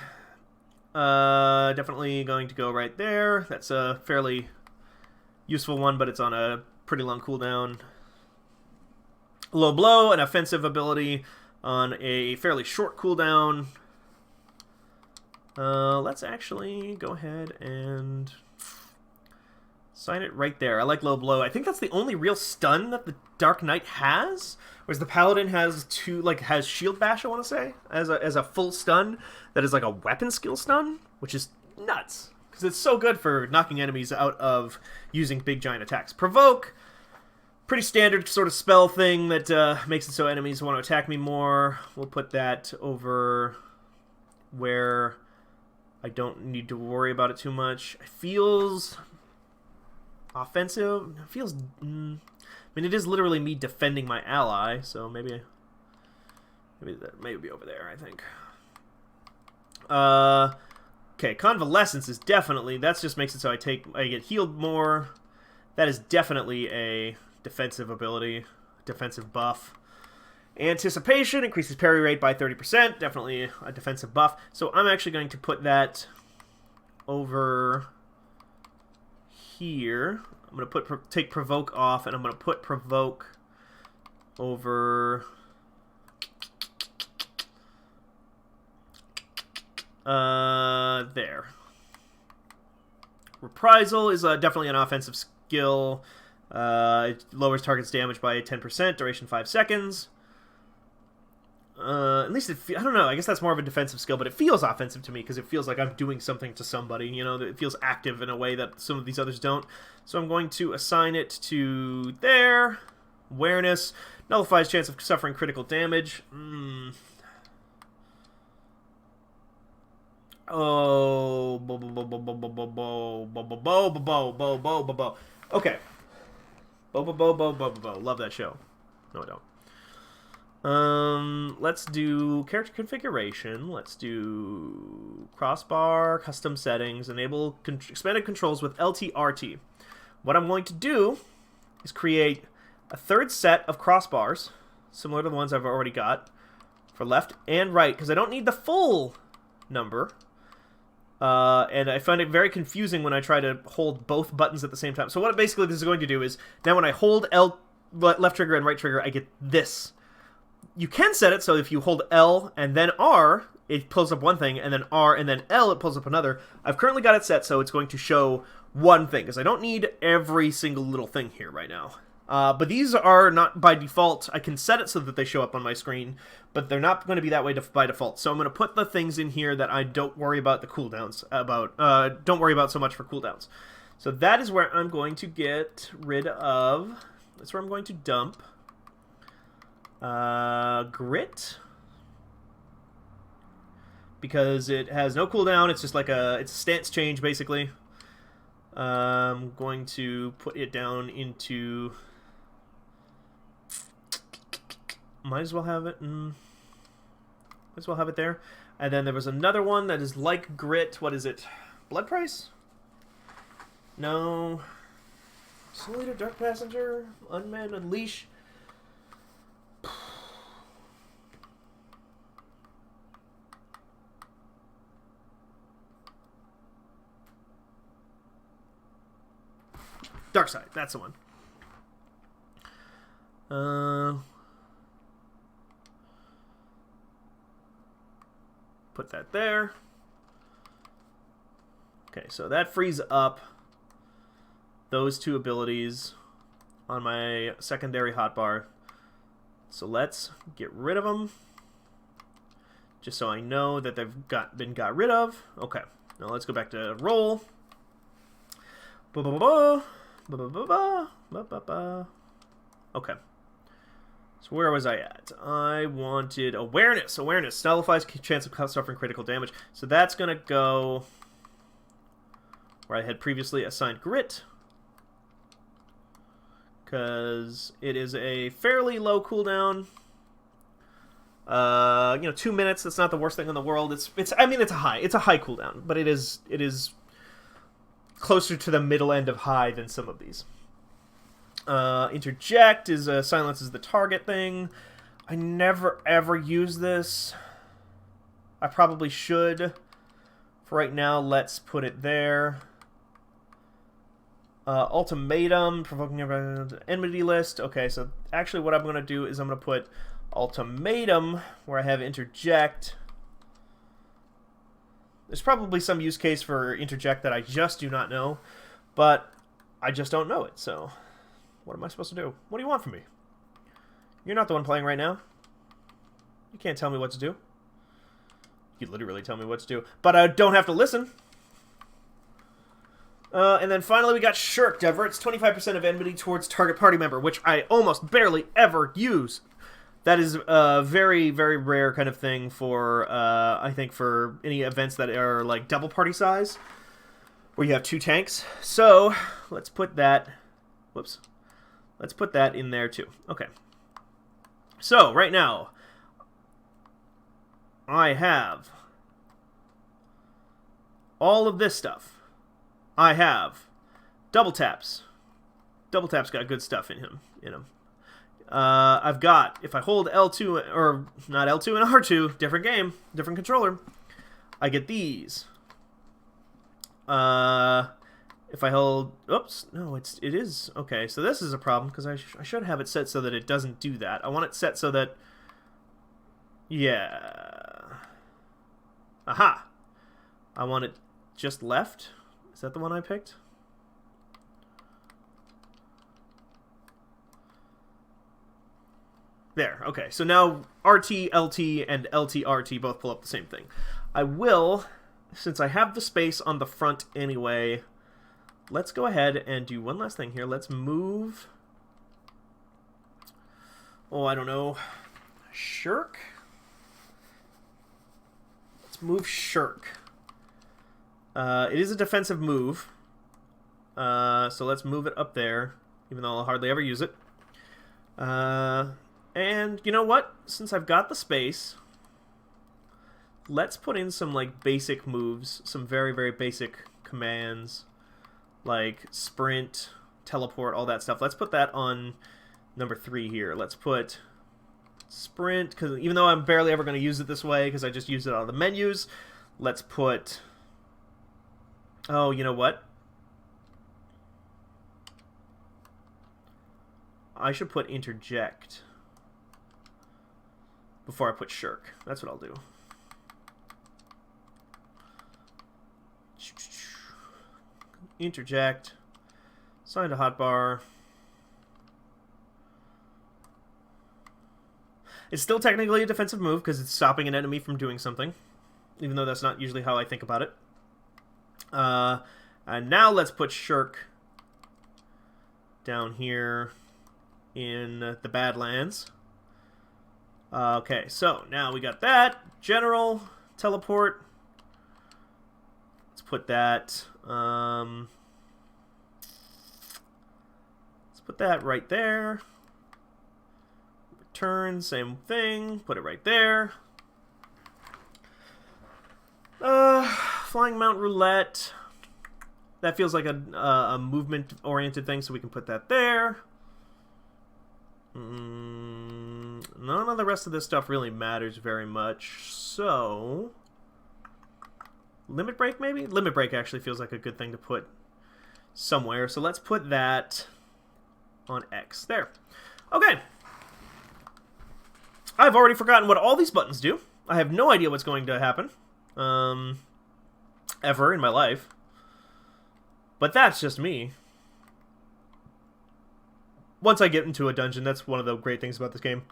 definitely going to go right there. That's a fairly useful one, but it's on a pretty long cooldown. Low Blow, an offensive ability on a fairly short cooldown. Let's actually go ahead and sign it right there. I like Low Blow. I think that's the only real stun that the Dark Knight has. Whereas the Paladin has has Shield Bash, I want to say, as a full stun that is like a weapon skill stun, which is nuts. Because it's so good for knocking enemies out of using big giant attacks. Provoke, pretty standard sort of spell thing that makes it so enemies want to attack me more. We'll put that over where I don't need to worry about it too much. It feels offensive. It feels... I mean, it is literally me defending my ally, so maybe that may be over there, I think. Okay, Convalescence is definitely... That just makes it so I get healed more. That is definitely a defensive ability, defensive buff. Anticipation increases parry rate by 30%, definitely a defensive buff. So I'm actually going to put that over here. I'm going to take Provoke off, and I'm going to put Provoke over... there. Reprisal is definitely an offensive skill. It lowers target's damage by 10%, duration 5 seconds. At least I don't know, I guess that's more of a defensive skill, but it feels offensive to me because it feels like I'm doing something to somebody, you know, it feels active in a way that some of these others don't. So I'm going to assign it to there. Awareness nullifies chance of suffering critical damage. Oh, okay. Love that show. No, I don't. Let's do character configuration. Let's do crossbar, custom settings, enable expanded controls with LT-RT. What I'm going to do is create a third set of crossbars, similar to the ones I've already got, for left and right, because I don't need the full number. And I find it very confusing when I try to hold both buttons at the same time. So what basically this is going to do is, now when I hold left trigger and right trigger, I get this. You can set it so if you hold L and then R, it pulls up one thing, and then R and then L, it pulls up another. I've currently got it set so it's going to show one thing, because I don't need every single little thing here right now. But these are not by default. I can set it so that they show up on my screen, but they're not going to be that way by default. So I'm going to put the things in here that I don't worry about the cooldowns don't worry about so much for cooldowns. So that is where I'm going to get rid of. That's where I'm going to dump Grit. Because it has no cooldown, it's just like it's a stance change, basically. I'm going to put it down into... Might as well have it. Might as well have it there. And then there was another one that is like Grit. What is it? Blood Price? No. Soul Eater, Dark Passenger, Unmanned, Unleash. Dark Side, that's the one. Put that there. Okay, so that frees up those two abilities on my secondary hotbar. So let's get rid of them. Just so I know that they've been got rid of. Okay, now let's go back to roll. Okay. So where was I at? I wanted awareness. Awareness nullifies chance of suffering critical damage. So that's going to go where I had previously assigned Grit. Because it is a fairly low cooldown. 2 minutes. That's not the worst thing in the world. I mean, it's a high cooldown, but it is closer to the middle end of high than some of these. Interject is silences the target thing. I never ever use this. I probably should. For right now, let's put it there. Ultimatum, provoking enmity list. Okay, so actually what I'm going to do is I'm going to put Ultimatum where I have Interject. There's probably some use case for Interject that I just do not know, but I just don't know it, so what am I supposed to do? What do you want from me? You're not the one playing right now. You can't tell me what to do. You can literally tell me what to do, but I don't have to listen. And then finally we got Shirk. Diverts 25% of enmity towards target party member, which I almost barely ever use. That is a very, very rare kind of thing for, I think, for any events that are like double party size, where you have 2 tanks. So let's put that. Whoops. Let's put that in there too. Okay. So right now, I have all of this stuff. I have double taps. Double tap's got good stuff in him. I've got, if I hold L2, or not L2 and R2, different game, different controller, I get these. If I hold, oops, no, it is, okay, so this is a problem, because I should have it set so that it doesn't do that. I want it set so that, yeah, aha, I want it just left. Is that the one I picked? There, okay. So now RT, LT, and LT, RT both pull up the same thing. I will, since I have the space on the front anyway, let's go ahead and do one last thing here. Let's move... Oh, I don't know. Shirk? Let's move Shirk. It is a defensive move, so let's move it up there, even though I'll hardly ever use it. And you know what? Since I've got the space, let's put in some like basic moves, some very, very basic commands, like sprint, teleport, all that stuff. Let's put that on number 3 here. Let's put sprint, because even though I'm barely ever going to use it this way, because I just use it out of the menus, let's put... Oh, you know what? I should put interject before I put shirk. That's what I'll do. Interject. Assign to hotbar. It's still technically a defensive move because it's stopping an enemy from doing something, even though that's not usually how I think about it. And now let's put shirk down here in the Badlands. Okay, so now we got that. General, teleport. Let's put that... let's put that right there. Return, same thing. Put it right there. Flying Mount Roulette. That feels like a movement-oriented thing, so we can put that there. None of the rest of this stuff really matters very much, so... Limit Break, maybe? Limit Break actually feels like a good thing to put somewhere, so let's put that on X. There. Okay. I've already forgotten what all these buttons do. I have no idea what's going to happen. Ever in my life. But that's just me. Once I get into a dungeon, that's one of the great things about this game.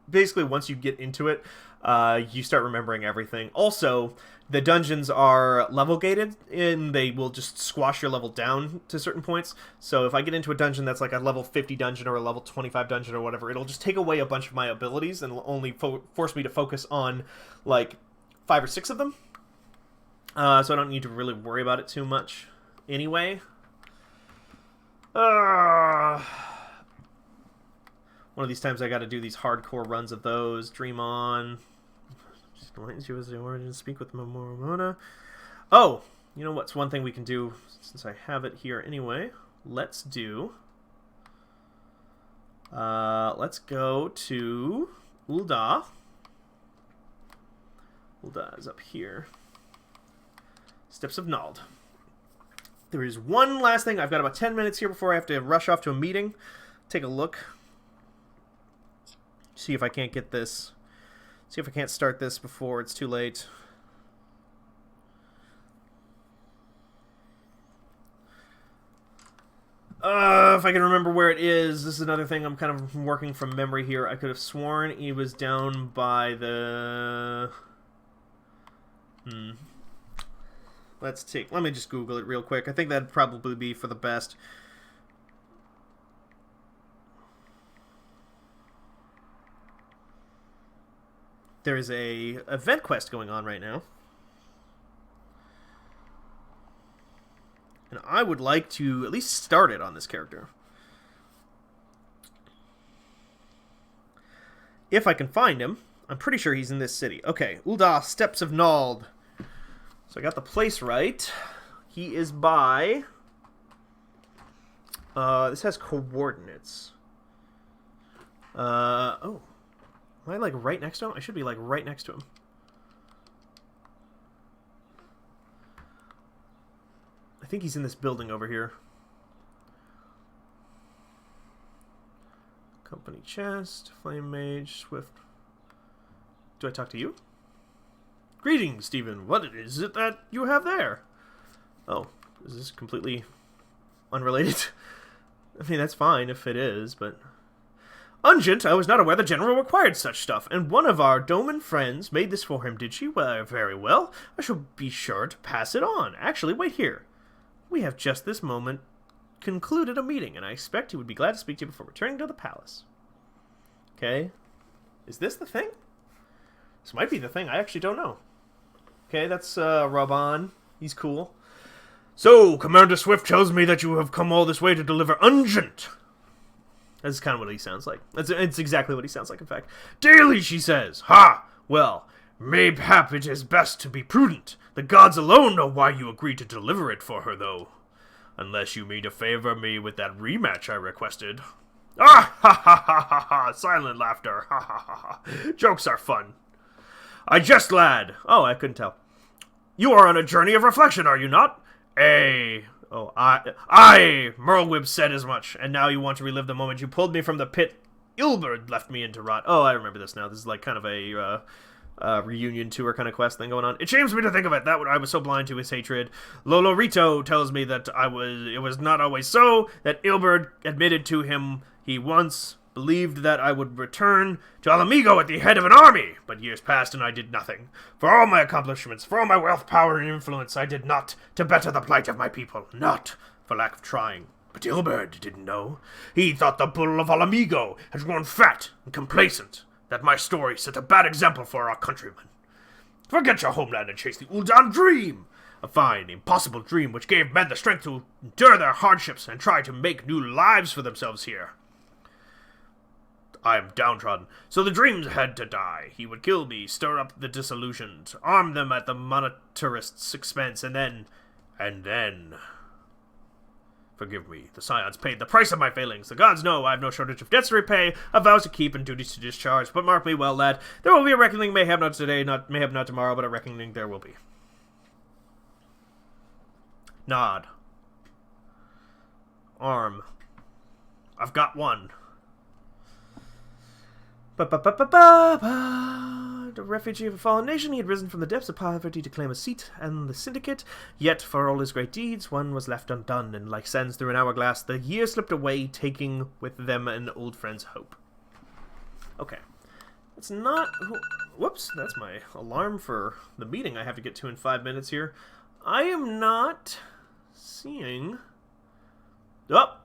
Basically, once you get into it, you start remembering everything. Also, the dungeons are level gated, and they will just squash your level down to certain points. So if I get into a dungeon that's like a level 50 dungeon or a level 25 dungeon or whatever, it'll just take away a bunch of my abilities and only force me to focus on like 5 or 6 of them. So I don't need to really worry about it too much anyway. One of these times I gotta do these hardcore runs of those. Dream On. She was the origin. Speak with Momona. Oh! You know what's one thing we can do, since I have it here anyway? Let's do... let's go to Ul'dah. Ul'dah is up here. Steps of Nald. There is one last thing. I've got about 10 minutes here before I have to rush off to a meeting. Take a look. See if I can't get this. See if I can't start this before it's too late. If I can remember where it is. This is another thing I'm kind of working from memory here. I could have sworn he was down by the... Let me just Google it real quick. I think that'd probably be for the best. There is a event quest going on right now. And I would like to at least start it on this character. If I can find him. I'm pretty sure he's in this city. Okay, Ul'dah, Steps of Nald. So I got the place right. He is by... this has coordinates. Oh. Am I, like, right next to him? I should be, like, right next to him. I think he's in this building over here. Company chest, flame mage, swift. Do I talk to you? Greetings, Stephen. What is it that you have there? Oh, is this completely unrelated? I mean, that's fine if it is, but... Ungent, I was not aware the General required such stuff, and one of our Doman friends made this for him, did she? Well, very well. I shall be sure to pass it on. Actually, wait here. We have just this moment concluded a meeting, and I expect he would be glad to speak to you before returning to the palace. Okay. Is this the thing? This might be the thing. I actually don't know. Okay, that's Raban. He's cool. So, Commander Swift tells me that you have come all this way to deliver Ungent. That's kind of what he sounds like. It's exactly what he sounds like, in fact. Daily, she says. Ha! Well, mayhap it is best to be prudent. The gods alone know why you agreed to deliver it for her, though. Unless you mean to favor me with that rematch I requested. Ah! Ha ha ha ha ha! Silent laughter. Ha ha ha ha. Jokes are fun. I jest, lad. Oh, I couldn't tell. You are on a journey of reflection, are you not? Oh, I, Merlwib said as much, and now you want to relive the moment you pulled me from the pit Ilberd left me in to rot. Oh, I remember this now. This is like kind of a reunion tour kind of quest thing going on. It shames me to think of it, that I was so blind to his hatred. Lolorito tells me that it was not always so, that Ilberd admitted to him he once believed that I would return to Alamigo at the head of an army, but years passed and I did nothing. For all my accomplishments, for all my wealth, power, and influence, I did not to better the plight of my people, not for lack of trying. But Ilberd didn't know. He thought the bull of Alamigo had grown fat and complacent. that my story set a bad example for our countrymen. Forget your homeland and chase the Ul'dan dream! A fine, impossible dream which gave men the strength to endure their hardships and try to make new lives for themselves here. I am downtrodden, so the dreams had to die. He would kill me, stir up the disillusioned, arm them at the monetarist's expense, and then... Forgive me, the Scions paid the price of my failings. The gods know I have no shortage of debts to repay, of vows to keep, and duties to discharge. But mark me well, lad, there will be a reckoning, mayhap not today, mayhap not tomorrow, but a reckoning there will be. Nod. Arm. I've got one. The refugee of a fallen nation, he had risen from the depths of poverty to claim a seat in the syndicate. Yet, for all his great deeds, one was left undone, and like sands through an hourglass, the years slipped away, taking with them an old friend's hope. Okay. That's not... Whoops, that's my alarm for the meeting I have to get to in 5 minutes here. I am not seeing... Oh!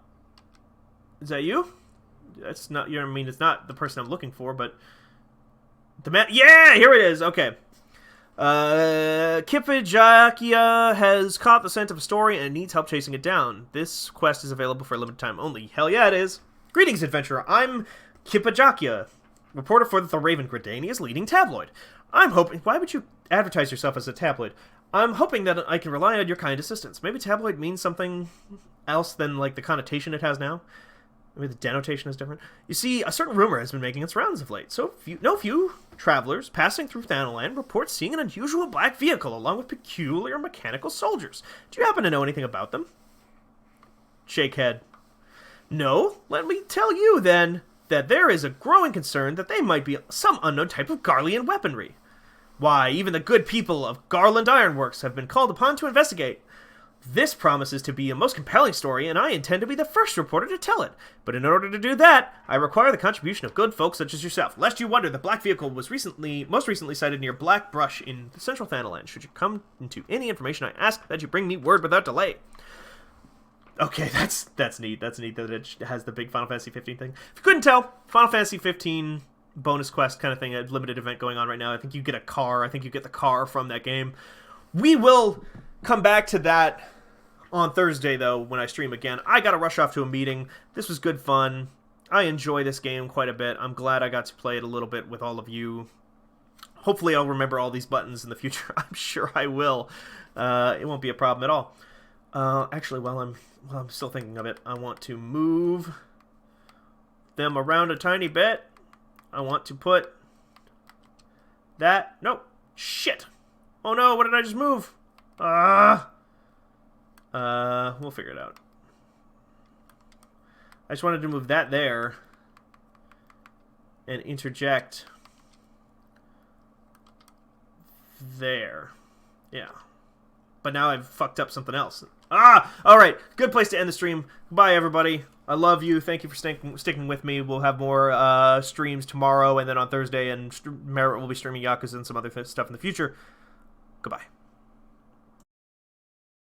Is that you? That's not your... I mean, it's not the person I'm looking for, but... The man... Yeah! Here it is! Okay. Kipajakia has caught the scent of a story and needs help chasing it down. This quest is available for a limited time only. Hell yeah, it is! Greetings, adventurer. I'm Kipajakia, reporter for the Raven Gridania's leading tabloid. I'm hoping... Why would you advertise yourself as a tabloid? I'm hoping that I can rely on your kind assistance. Maybe tabloid means something else than, like, the connotation it has now. Maybe the denotation is different. You see, a certain rumor has been making its rounds of late. So few travelers passing through Thanalan report seeing an unusual black vehicle along with peculiar mechanical soldiers. Do you happen to know anything about them? Shake head. No? Let me tell you, then, that there is a growing concern that they might be some unknown type of Garlean weaponry. Why, even the good people of Garland Ironworks have been called upon to investigate. This promises to be a most compelling story, and I intend to be the first reporter to tell it. But in order to do that, I require the contribution of good folks such as yourself. Lest you wonder, the black vehicle was most recently sighted near Black Brush in central Thanalan. Should you come into any information, I ask that you bring me word without delay. Okay, that's neat. That's neat that it has the big Final Fantasy 15 thing. If you couldn't tell, Final Fantasy 15 bonus quest kind of thing, a limited event going on right now. I think you get a car. I think you get the car from that game. We will come back to that on Thursday, though, when I stream again. I gotta rush off to a meeting. This was good fun. I enjoy this game quite a bit. I'm glad I got to play it a little bit with all of you. Hopefully I'll remember all these buttons in the future. I'm sure I will. It won't be a problem at all. Actually, while I'm still thinking of it, I want to move them around a tiny bit. I want to put that... Nope. Shit. Oh no, what did I just move? We'll figure it out. I just wanted to move that there and interject there. Yeah. But now I've fucked up something else. Alright. Good place to end the stream. Bye, everybody. I love you. Thank you for sticking with me. We'll have more streams tomorrow and then on Thursday, and Merritt will be streaming Yakuza and some other stuff in the future. Goodbye.